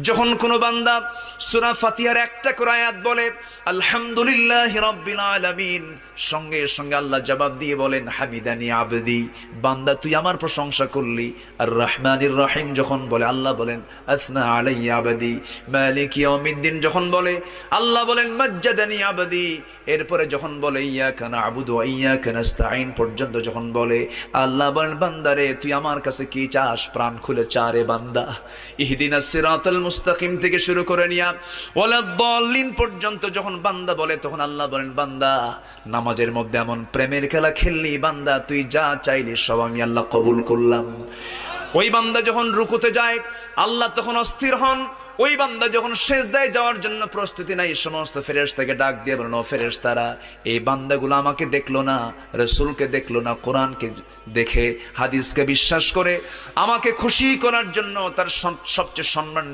যখন কোনো বান্দা সূরা ফাতিহার একটা করে আয়াত বলে আলহামদুলিল্লাহি রাব্বিল আলামিন, সঙ্গে সঙ্গে আল্লাহ জবাব দিয়ে বলেন হামিদানি আবদি, বান্দা তুই আমার প্রশংসা করলি। আর রহমানির রহিম যখন বলে আল্লাহ বলেন আসনা আলাইয়া আবদি। মালিক ইয়াউমিদ্দিন যখন বলে আল্লাহ বলেন মাজ্জাদানি আবদি। এরপরে যখন বলে ইয়াকা না'বুদু ওয়া ইয়াকা নাস্তাঈন পর্যন্ত যখন বলে আল্লাহ বলেন বান্দারে তুই আমার কাছে কি চাস, প্রাণ খুলে চা রে বান্দা। ইহদিনাস সিরাতাল মুস্তাকিম থেকে শুরু করে নিয়া ওয়ালাদ-দাল্লিন পর্যন্ত যখন বান্দা বলে তখন আল্লাহ বলেন বান্দা নামাজের মধ্যে এমন প্রেমের খেলা খেললি বান্দা, তুই যা চাইলি সব আমি আল্লাহ কবুল করলাম। ওই বান্দা যখন রুকুতে যায় আল্লাহ তখন অস্থির হন। ওই বান্দা যখন সিজদায় যাওয়ার জন্য প্রস্তুতি নাই, সমস্ত ফেরেশতাকে ডাক দিয়ে বলেন ও ফেরেশতারা, এই বান্দাগুলো আমাকে দেখলো না, রাসূলকে দেখলো না, কোরআনকে দেখে হাদিসকে বিশ্বাস করে আমাকে খুশি করার জন্য তার সবচেয়ে সম্মান